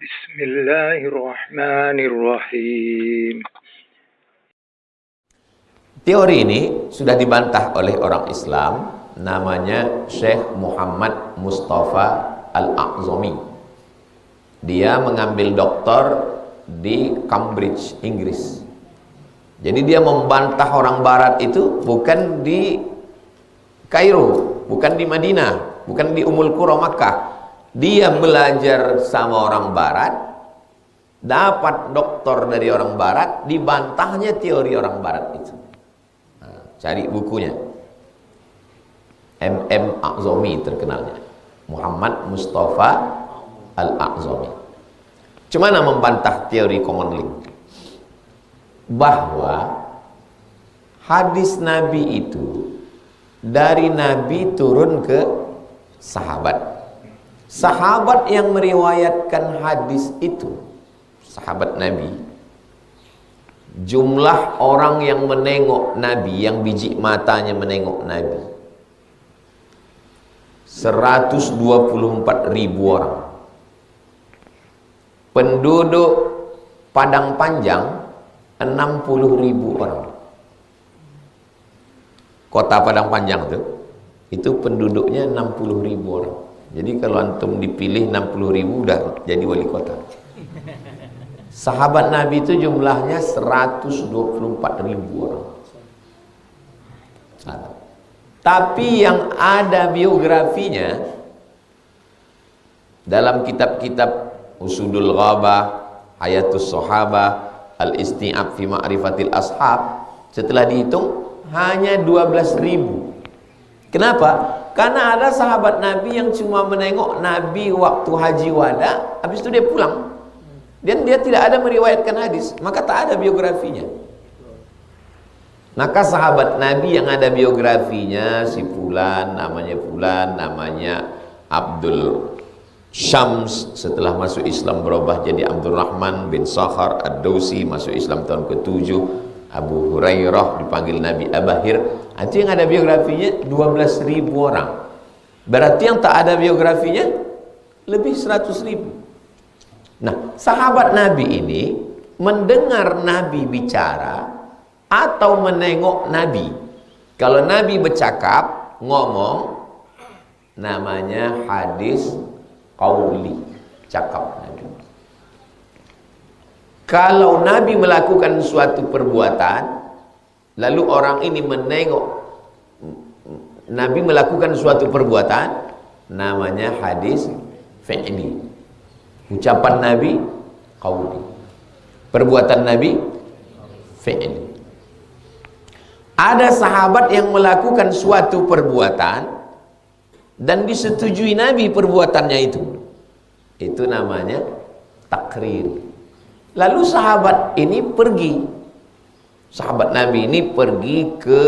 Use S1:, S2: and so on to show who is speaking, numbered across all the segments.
S1: Bismillahirrahmanirrahim.
S2: Teori ini sudah dibantah oleh orang Islam, namanya Syekh Muhammad Mustafa Al-A'zami. Dia mengambil doktor di Cambridge, Inggris. Jadi dia membantah orang barat itu bukan di Kairo, bukan di Madinah, bukan di Ummul Qura Makkah. Dia belajar sama orang barat, dapat doktor dari orang barat, dibantahnya teori orang barat itu. Cari bukunya, M.M. A'zami terkenalnya, Muhammad Mustafa Al-A'zami. Cumana membantah teori common link, bahwa hadis Nabi itu dari Nabi turun ke sahabat. Sahabat yang meriwayatkan hadis itu, sahabat Nabi, jumlah orang yang menengok Nabi, yang biji matanya menengok Nabi, 124.000 orang. Penduduk Padang Panjang 60.000 orang. Kota Padang Panjang itu penduduknya 60.000 orang. Jadi kalau antum dipilih 60.000 udah jadi wali kota. Sahabat Nabi itu jumlahnya 124.000 orang. Tapi yang ada biografinya dalam kitab-kitab Usudul Ghabah, Hayatus Sahabah, Al-Isti'ab fi Ma'rifatil Ashab, setelah dihitung hanya 12.000. Kenapa? Karena ada sahabat Nabi yang cuma menengok Nabi waktu haji wada, habis itu dia pulang. Dan dia tidak ada meriwayatkan hadis, maka tak ada biografinya. Maka sahabat Nabi yang ada biografinya, si Fulan, namanya Abdul Syams, setelah masuk Islam berubah jadi Abdurrahman bin Sakhar Ad-Dausi, masuk Islam tahun ke-7. Abu Hurairah dipanggil Nabi Abahir. Itu yang ada biografinya 12.000 orang. Berarti yang tak ada biografinya lebih 100.000. Nah, sahabat Nabi ini mendengar Nabi bicara atau menengok Nabi. Kalau Nabi bercakap, ngomong, namanya hadis qauli, cakap Nabi. Kalau Nabi melakukan suatu perbuatan, lalu orang ini menengok Nabi melakukan suatu perbuatan, namanya hadis fi'li. Ucapan Nabi qauli, perbuatan Nabi fi'li. Ada sahabat yang melakukan suatu perbuatan dan disetujui Nabi perbuatannya itu namanya takrir. Lalu sahabat ini pergi, sahabat Nabi ini pergi ke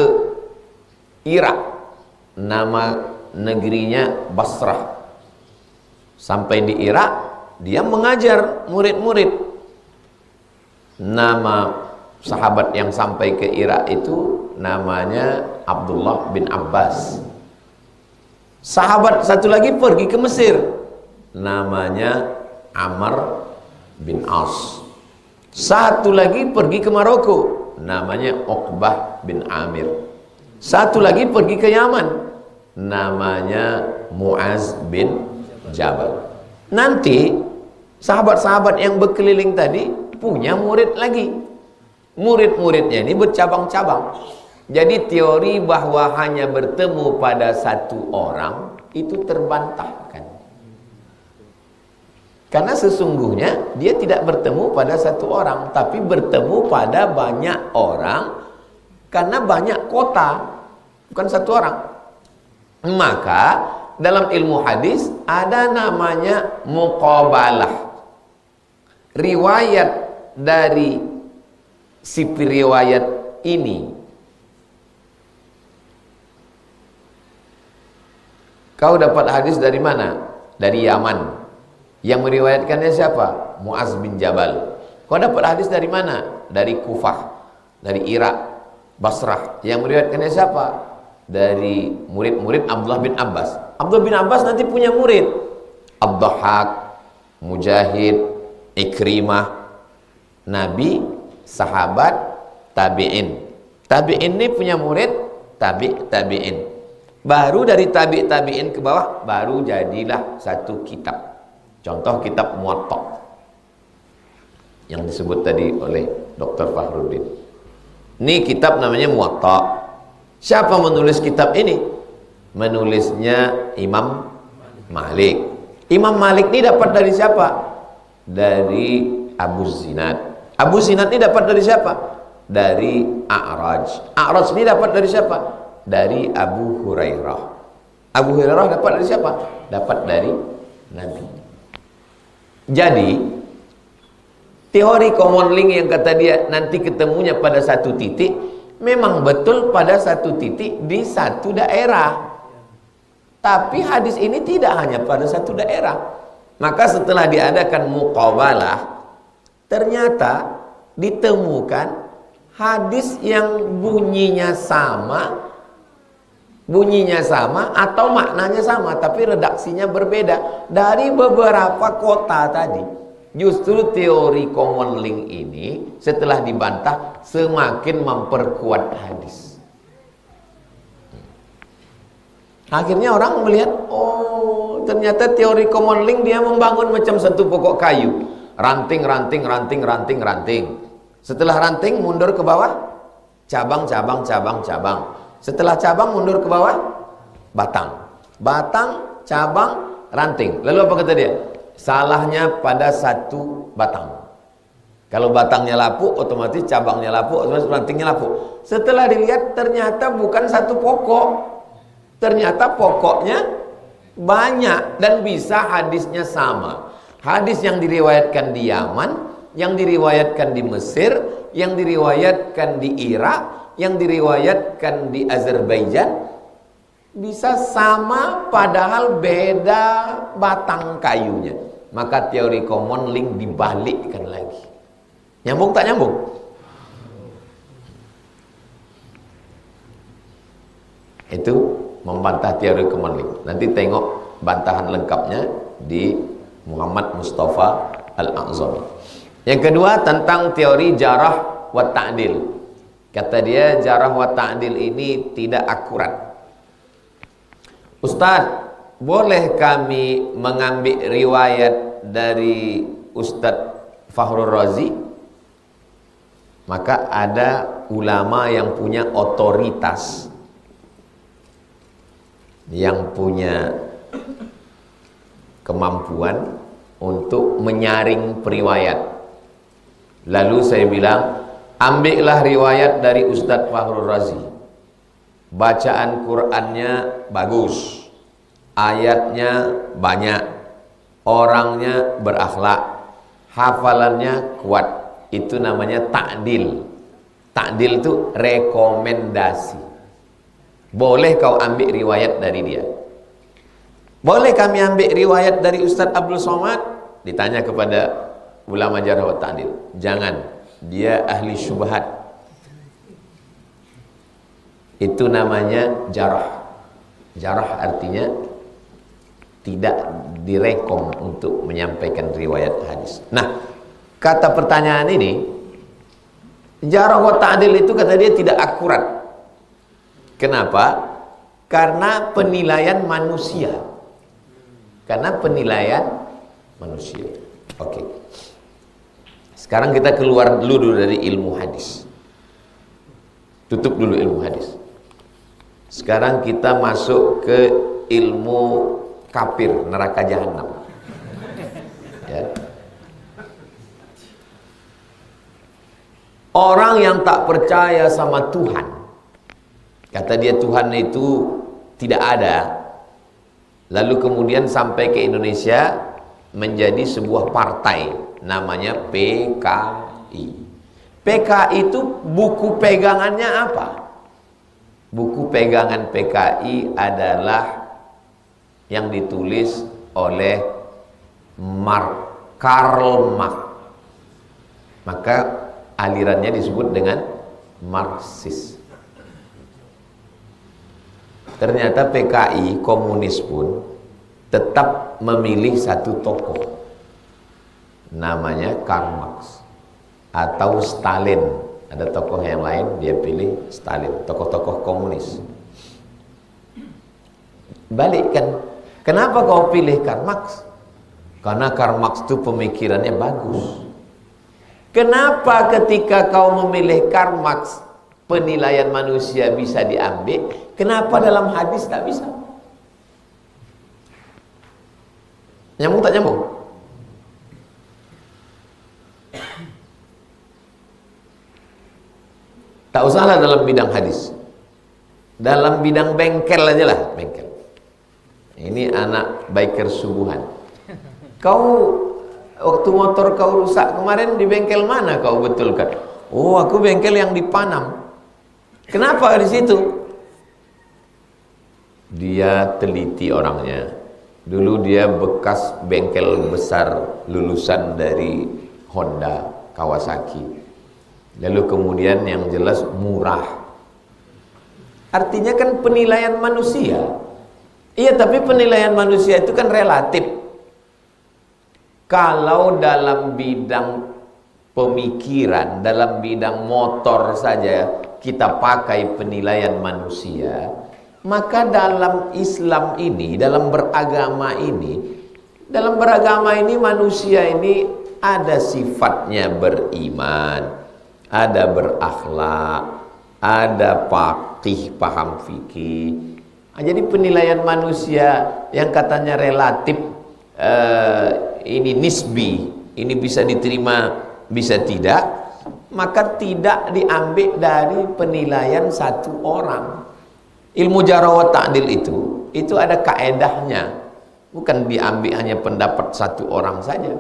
S2: Irak, nama negerinya Basrah. Sampai di Irak, dia mengajar murid-murid. Nama sahabat yang sampai ke Irak itu namanya Abdullah bin Abbas. Sahabat satu lagi pergi ke Mesir, namanya Amr bin As. Satu lagi pergi ke Maroko, namanya Uqbah bin Amir. Satu lagi pergi ke Yaman, namanya Muaz bin Jabal. Nanti sahabat-sahabat yang berkeliling tadi punya murid lagi. Murid-muridnya ini bercabang-cabang. Jadi teori bahwa hanya bertemu pada satu orang itu terbantahkan. Karena sesungguhnya dia tidak bertemu pada satu orang, tapi bertemu pada banyak orang karena banyak kota, bukan satu orang. Maka dalam ilmu hadis ada namanya muqabalah. Riwayat dari si periwayat ini, kau dapat hadis dari mana? Dari Yaman. Yang meriwayatkannya siapa? Muaz bin Jabal. Kau dapat hadis dari mana? Dari Kufah, dari Irak, Basrah. Yang meriwayatkannya siapa? Dari murid-murid Abdullah bin Abbas. Abdullah bin Abbas nanti punya murid Ad-Dhahhak, Mujahid, Ikrimah, Nabi, sahabat, tabi'in. Tabi'in ini punya murid tabi'in. Baru dari tabi'in ke bawah baru jadilah satu kitab. Contoh kitab Muwatta yang disebut tadi oleh Dr. Fakhruddin. Ini kitab namanya Muwatta. Siapa menulis kitab ini? Menulisnya Imam Malik. Imam Malik ini dapat dari siapa? Dari Abu Zinad. Abu Zinad ini dapat dari siapa? Dari A'raj. A'raj ini dapat dari siapa? Dari Abu Hurairah. Abu Hurairah dapat dari siapa? Dapat dari Nabi. Jadi teori common link yang kata dia nanti ketemunya pada satu titik, memang betul pada satu titik di satu daerah. Tapi hadis ini tidak hanya pada satu daerah. Maka setelah diadakan muqabalah, ternyata ditemukan hadis yang bunyinya sama atau maknanya sama, tapi redaksinya berbeda dari beberapa kota tadi. Justru teori common link ini setelah dibantah semakin memperkuat hadis. Akhirnya orang melihat, oh ternyata teori common link dia membangun macam satu pokok kayu. Ranting. Setelah ranting mundur ke bawah, cabang. Setelah cabang mundur ke bawah, batang, cabang, ranting. Lalu apa kata dia? Salahnya pada satu batang. Kalau batangnya lapuk, otomatis cabangnya lapuk, otomatis rantingnya lapuk. Setelah dilihat ternyata bukan satu pokok. Ternyata pokoknya banyak dan bisa hadisnya sama. Hadis yang diriwayatkan di Yaman, yang diriwayatkan di Mesir, yang diriwayatkan di Irak, yang diriwayatkan di Azerbaijan bisa sama padahal beda batang kayunya. Maka teori common link dibalikkan lagi. Nyambung tak nyambung? Itu membantah teori common link. Nanti tengok bantahan lengkapnya di Muhammad Mustafa Al-A'zami. Yang kedua tentang teori jarah wa ta'dil. Kata dia jarah wa ta'dil ini tidak akurat. Ustaz, boleh kami mengambil riwayat dari Ustaz Fakhrul Razi? Maka ada ulama yang punya otoritas, yang punya kemampuan untuk menyaring periwayat. Lalu saya bilang, ambillah riwayat dari Ustadz Fakhrul Razi. Bacaan Qur'annya bagus, ayatnya banyak, orangnya berakhlak, hafalannya kuat. Itu namanya ta'dil. Ta'dil itu rekomendasi. Boleh kau ambil riwayat dari dia. Boleh kami ambil riwayat dari Ustadz Abdul Somad? Ditanya kepada ulama jarh wa ta'dil. Jangan, dia ahli syubhat. Itu namanya jarah. Jarah artinya tidak direkom untuk menyampaikan riwayat hadis. Nah, kata pertanyaan ini, jarah wa ta'dil itu kata dia tidak akurat. Kenapa? Karena penilaian manusia. Karena penilaian manusia. Oke. Sekarang kita keluar dulu dari ilmu hadis. Tutup dulu ilmu hadis. Sekarang kita masuk ke ilmu kafir, neraka jahanam. Ya. Orang yang tak percaya sama Tuhan, kata dia Tuhan itu tidak ada, lalu kemudian sampai ke Indonesia menjadi sebuah partai namanya PKI. PKI itu buku pegangannya apa? Buku pegangan PKI adalah yang ditulis oleh Karl Marx. Maka alirannya disebut dengan Marxis. Ternyata PKI komunis pun tetap memilih satu tokoh. namanya Karl Marx atau Stalin. Ada tokoh yang lain dia pilih Stalin, tokoh-tokoh komunis. Balikkan, kenapa kau pilih Karl Marx? Karena Karl Marx itu pemikirannya bagus. Kenapa ketika kau memilih Karl Marx penilaian manusia bisa diambil, kenapa dalam hadis tak bisa? Nyambung tak nyambung? Tak usahlah dalam bidang hadis, dalam bidang bengkel aja lah, bengkel. Ini anak biker subuhan. Kau waktu motor kau rusak kemarin di bengkel mana kau betulkan? Oh, aku bengkel yang di Panam. Kenapa di situ? Dia teliti orangnya. Dulu dia bekas bengkel besar lulusan dari Honda, Kawasaki. Lalu kemudian yang jelas murah. Artinya kan penilaian manusia. Iya, tapi penilaian manusia itu kan relatif. Kalau dalam bidang pemikiran, dalam bidang motor saja kita pakai penilaian manusia, maka dalam Islam ini, dalam beragama ini manusia ini ada sifatnya beriman, ada berakhlak, ada faqih, paham fikih. Jadi penilaian manusia yang katanya relatif, ini nisbi, ini bisa diterima, bisa tidak, maka tidak diambil dari penilaian satu orang. Ilmu jarh wa ta'dil itu ada kaedahnya, bukan diambil hanya pendapat satu orang saja.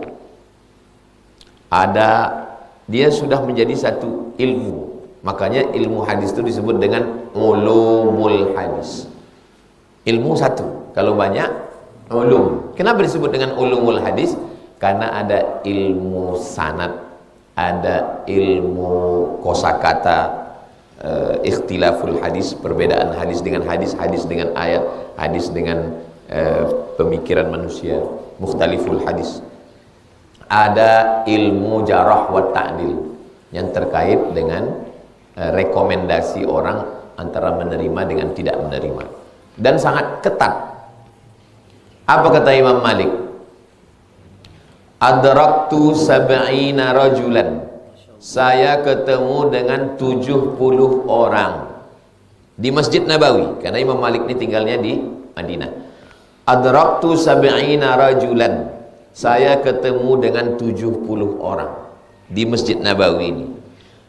S2: Dia sudah menjadi satu ilmu. Makanya ilmu hadis itu disebut dengan ulumul hadis. Ilmu satu, kalau banyak ulum. Kenapa disebut dengan ulumul hadis? Karena ada ilmu sanad, ada ilmu kosakata, ikhtilaful hadis, perbedaan hadis dengan hadis, hadis dengan ayat, hadis dengan pemikiran manusia, mukhtaliful hadis. Ada ilmu jarh wa ta'dil yang terkait dengan rekomendasi orang antara menerima dengan tidak menerima, dan sangat ketat. Apa kata Imam Malik? Adraktu sab'ina rajulan, saya ketemu dengan 70 orang di Masjid Nabawi, karena Imam Malik ini tinggalnya di Madinah. Adraktu sab'ina rajulan, saya ketemu dengan 70 orang di Masjid Nabawi ini.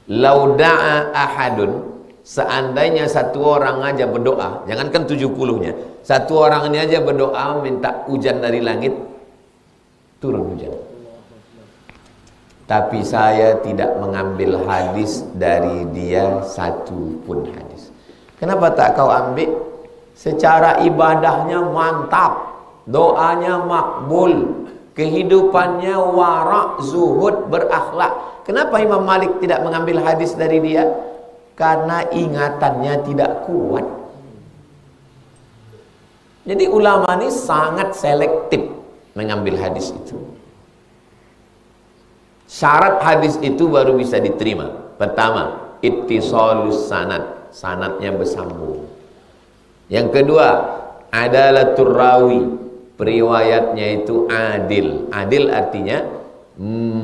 S2: Lau da'a ahadun, seandainya satu orang aja berdoa, jangankan 70-nya, satu orang ini aja berdoa minta hujan dari langit, turun hujan. Tapi saya tidak mengambil hadis dari dia satu pun hadis. Kenapa tak kau ambil? Secara ibadahnya mantap, doanya makbul, kehidupannya wara', zuhud, berakhlak. Kenapa Imam Malik tidak mengambil hadis dari dia? Karena ingatannya tidak kuat. Jadi ulama ini sangat selektif mengambil hadis itu. Syarat hadis itu baru bisa diterima. Pertama, ittisalus sanad, sanadnya bersambung. Yang kedua, adalatur rawi, periwayatnya itu adil. Adil artinya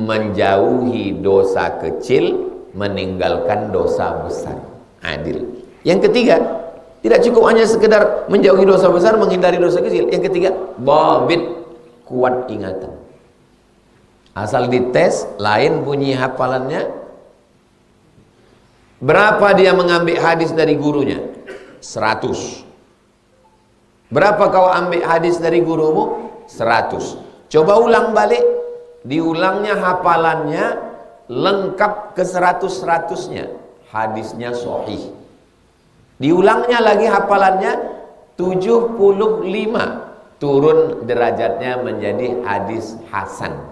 S2: menjauhi dosa kecil, meninggalkan dosa besar. Adil. Yang ketiga, tidak cukup hanya sekedar menjauhi dosa besar, menghindari dosa kecil. Yang ketiga, dhabit, kuat ingatan. Asal dites, lain bunyi hafalannya. Berapa dia mengambil hadis dari gurunya? 100. Berapa kau ambil hadis dari gurumu? 100. Coba ulang balik, diulangnya hafalannya lengkap ke 100-100-nya, hadisnya sahih. Diulangnya lagi hafalannya 75, turun derajatnya menjadi hadis hasan.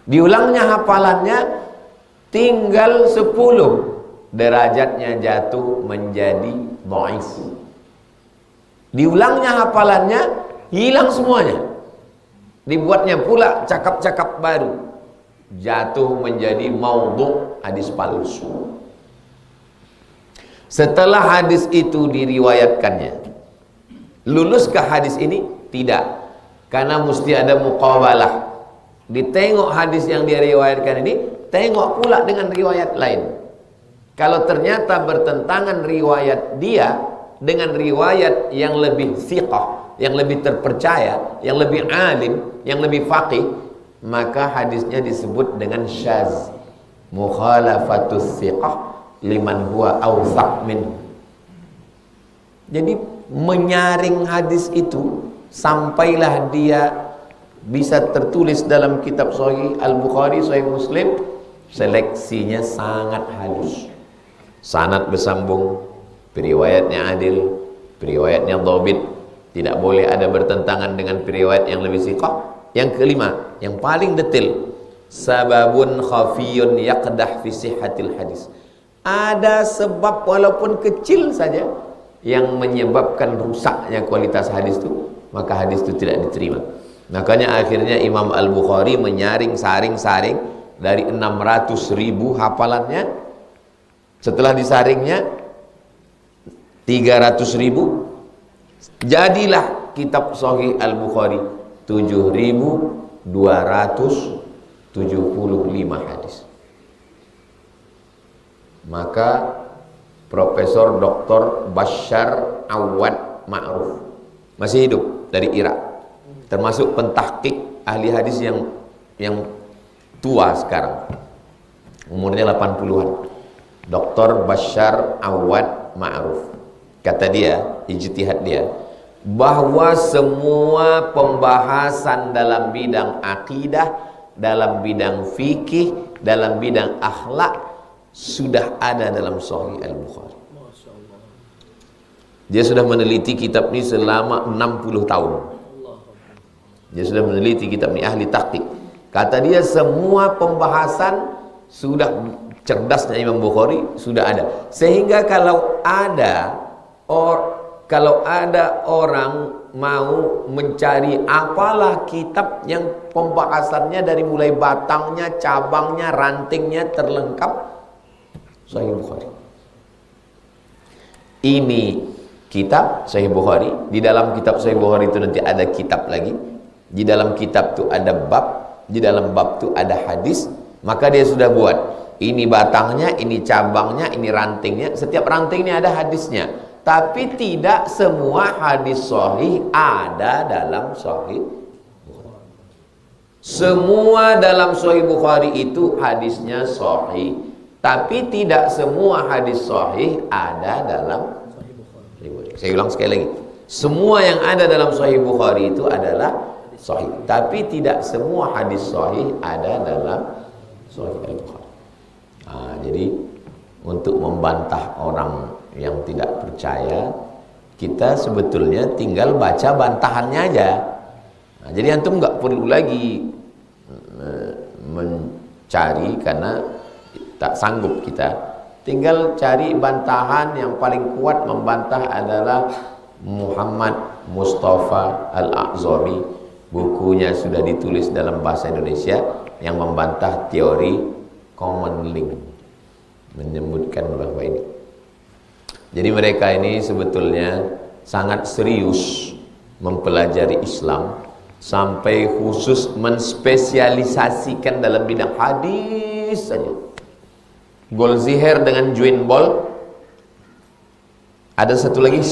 S2: Diulangnya hafalannya tinggal 10, derajatnya jatuh menjadi dhaif. Diulangnya hafalannya hilang semuanya, dibuatnya pula cakap-cakap baru, jatuh menjadi maudhu', hadis palsu. Setelah hadis itu diriwayatkannya, luluskah hadis ini? Tidak, karena mesti ada muqabalah. Ditengok hadis yang dia riwayatkan ini, tengok pula dengan riwayat lain. Kalau ternyata bertentangan riwayat dia dengan riwayat yang lebih thiqah, yang lebih terpercaya, yang lebih alim, yang lebih faqih, maka hadisnya disebut dengan syaz. Mukhalafatus thiqah liman huwa awthaq min. Jadi menyaring hadis itu sampailah dia bisa tertulis dalam kitab Sahih Al-Bukhari, Sahih Muslim, seleksinya sangat halus. Sanad bersambung, periwayatnya adil, periwayatnya dhabit, tidak boleh ada bertentangan dengan periwayat yang lebih thiqah. Yang kelima, yang paling detail, sababun khafiyun yaqdah fi sihhatil hadis. Ada sebab walaupun kecil saja yang menyebabkan rusaknya kualitas hadis itu, maka hadis itu tidak diterima. Makanya akhirnya Imam Al-Bukhari menyaring saring-saring dari 600.000 hafalannya. Setelah disaringnya 300.000, jadilah kitab Sahih Al-Bukhari 7.275 hadis. Maka Profesor Dr. Bashar Awad Ma'ruf masih hidup, dari Irak, termasuk pentahqiq ahli hadis yang tua sekarang, umurnya 80-an. Dr. Bashar Awad Ma'ruf, kata dia, ijtihad dia, bahwa semua pembahasan dalam bidang akidah, dalam bidang fikih, dalam bidang akhlak sudah ada dalam Sahih Al-Bukhari. Dia sudah meneliti kitab ini selama 60 tahun. Dia sudah meneliti kitab ini, ahli tahqiq. Kata dia semua pembahasan sudah, cerdasnya Imam Bukhari sudah ada. Sehingga kalau ada orang mau mencari apalah kitab yang pembahasannya dari mulai batangnya, cabangnya, rantingnya terlengkap, Sahih Bukhari. Ini kitab Sahih Bukhari. Di dalam kitab Sahih Bukhari itu nanti ada kitab lagi. Di dalam kitab itu ada bab. Di dalam bab itu ada hadis. Maka dia sudah buat, ini batangnya, ini cabangnya, ini rantingnya. Setiap ranting ini ada hadisnya. Tapi tidak semua hadis sahih ada dalam Sahih Bukhari. Semua dalam Sahih Bukhari itu hadisnya sahih. Tapi tidak semua hadis sahih ada dalam Sahih Bukhari. Saya ulang sekali lagi. Semua yang ada dalam Sahih Bukhari itu adalah sahih. Tapi tidak semua hadis sahih ada dalam Sahih Al-Bukhari. Jadi untuk membantah orang yang tidak percaya, kita sebetulnya tinggal baca bantahannya aja. Jadi antum nggak perlu lagi mencari, karena tak sanggup kita. Tinggal cari bantahan yang paling kuat membantah adalah Muhammad Mustafa Al-A'zami. Bukunya sudah ditulis dalam bahasa Indonesia yang membantah teori common link, menyebutkan bahwa ini. Jadi mereka ini sebetulnya sangat serius mempelajari Islam, sampai khusus menspesialisasikan dalam bidang hadis saja. Goldziher dengan Juin Bol. Ada satu lagi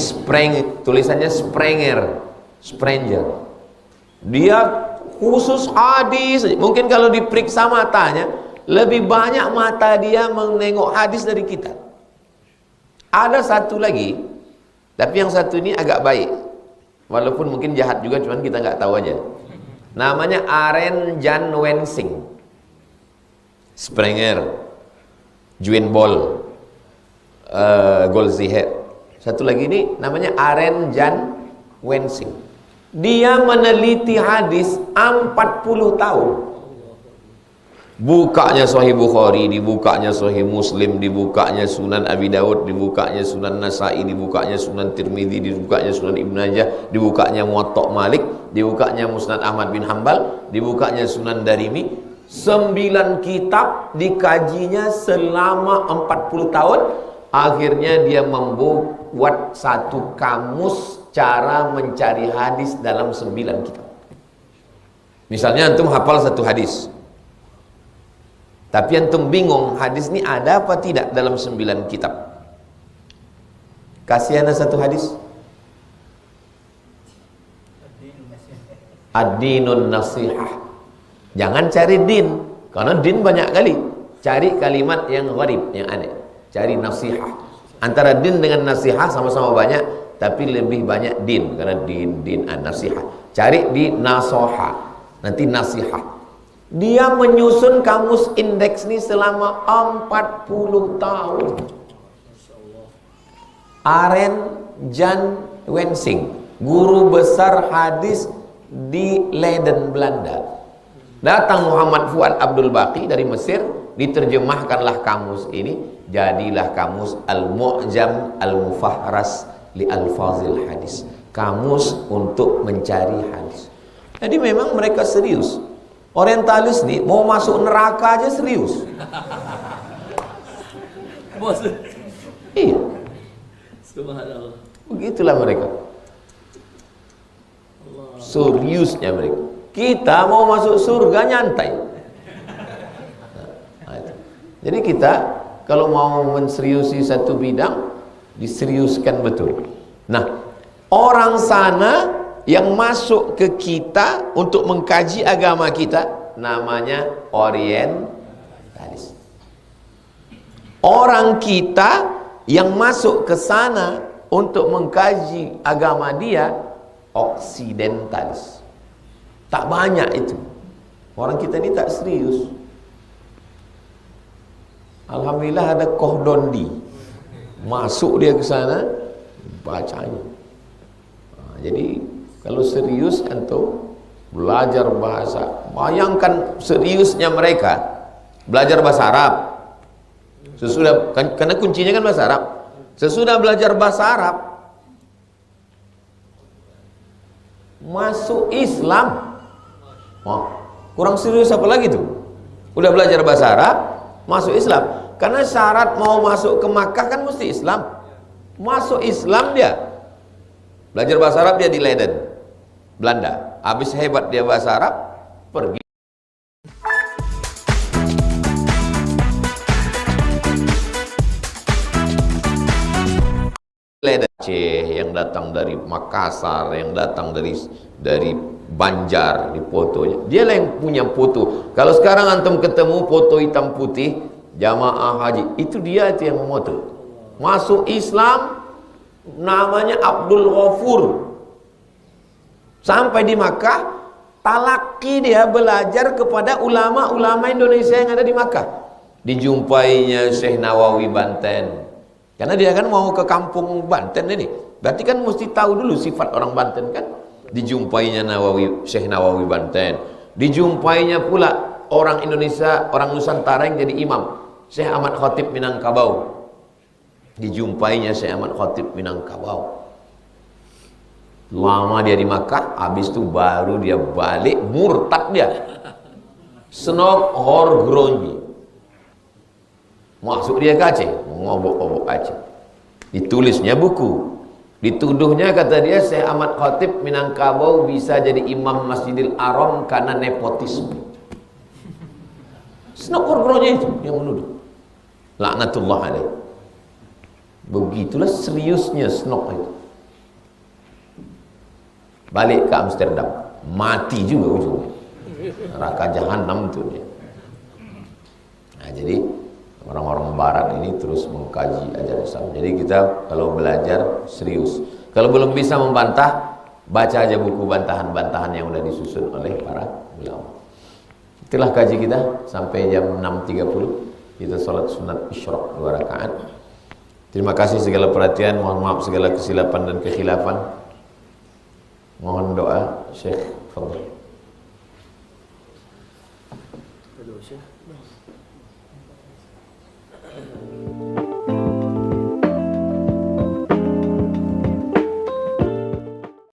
S2: tulisannya Sprenger. Dia khusus hadis. Mungkin kalau diperiksa matanya, lebih banyak mata dia menengok hadis dari kita. Ada satu lagi, tapi yang satu ini agak baik, walaupun mungkin jahat juga, cuman kita nggak tahu aja. Namanya Aren Jan Wensing. Sprenger, Juin Bol, Goldziher. Satu lagi ini namanya Aren Jan Wensing. Dia meneliti hadis 40 tahun. Bukanya Sahih Bukhari, dibukanya Sahih Muslim, dibukanya Sunan Abi Dawud, dibukanya Sunan Nasai, dibukanya Sunan Tirmidzi, dibukanya Sunan Ibnu Majah, dibukanya Muwatta Malik, dibukanya Musnad Ahmad bin Hambal, dibukanya Sunan Darimi. 9 kitab dikajinya selama 40 tahun. Akhirnya dia membuat satu kamus cara mencari hadis dalam 9 kitab. Misalnya antum hafal satu hadis, tapi antum bingung hadis ini ada apa tidak dalam 9 kitab. Kasih ana satu hadis. Ad-dinun nasihah. Jangan cari din, karena din banyak kali. Cari kalimat yang gharib, yang aneh. Cari nasihah. Antara din dengan nasihah sama-sama banyak, tapi lebih banyak din, karena din an-nasihah. Cari di nasoha, nanti nasihah. Dia menyusun kamus indeks ini selama 40 tahun. Aren Jan Wensing, guru besar hadis di Leiden, Belanda. Datang Muhammad Fuad Abdul Baqi dari Mesir, diterjemahkanlah kamus ini, jadilah kamus Al-Mu'jam Al-Mufahras li Al-Fazil Hadis, kamus untuk mencari hadis. Jadi memang mereka serius. Orientalis nih mau masuk neraka aja serius.
S1: Bos.
S2: Iya.
S1: Subhanallah.
S2: Begitulah mereka. Seriusnya mereka. Kita mau masuk surga nyantai. Nah, itu. Jadi kita kalau mau menseriusi satu bidang, diseriuskan betul. Nah, orang sana yang masuk ke kita untuk mengkaji agama kita namanya orientalis. Orang kita yang masuk ke sana untuk mengkaji agama dia oksidentalis. Tak banyak itu. Orang kita ini tak serius. Alhamdulillah ada Kohdondi. Masuk dia ke sana, bacanya. Nah, jadi kalau serius antum belajar bahasa, bayangkan seriusnya mereka belajar bahasa Arab. Sesudah karena kuncinya kan bahasa Arab. Sesudah belajar bahasa Arab, masuk Islam. Oh, kurang serius apa lagi tuh? Udah belajar bahasa Arab, masuk Islam. Karena syarat mau masuk ke Makkah kan mesti Islam. Masuk Islam dia. Belajar bahasa Arab dia di Leiden, Belanda. Habis hebat dia bahasa Arab, pergi Leiden. Aceh, yang datang dari Makassar, yang datang dari Banjar, di fotonya. Dia lah yang punya foto. Kalau sekarang antum ketemu foto hitam putih jamaah haji, itu dia itu yang memoto. Masuk Islam, namanya Abdul Ghafur. Sampai di Makkah, talaki dia belajar kepada ulama-ulama Indonesia yang ada di Makkah. Dijumpainya Syekh Nawawi Banten. Karena dia kan mau ke kampung Banten ini. Berarti kan mesti tahu dulu sifat orang Banten kan. Dijumpainya Syekh Nawawi Banten. Dijumpainya pula orang Indonesia, orang Nusantara yang jadi imam, Syekh Ahmad Khatib Minangkabau. Dijumpainya Syekh Ahmad Khatib Minangkabau. Lama dia di Makkah, habis itu baru dia balik, murtad dia. Senok Horgronji. Masuk dia ke Aceh, ngobok-ngobok Aceh. Ditulisnya buku. Dituduhnya kata dia Syekh Ahmad Khatib Minangkabau bisa jadi imam Masjidil Haram karena nepotisme. Senok Horgronji itu yang menuduh. Laknatullah alaih. Begitulah seriusnya Senok itu. Balik ke Amsterdam, mati juga ujungnya. Neraka jahanam itu dia. Nah, jadi orang-orang barat ini terus mengkaji ajaran Islam. Jadi kita kalau belajar serius. Kalau belum bisa membantah, baca aja buku bantahan-bantahan yang sudah disusun oleh para ulama. Itulah kaji kita sampai jam 6.30. Kita salat sunat Isyraq 2 rakaat. Terima kasih segala perhatian, mohon maaf segala kesilapan dan kekhilafan. Mohon doa Syekh Fadl.
S1: Syekh.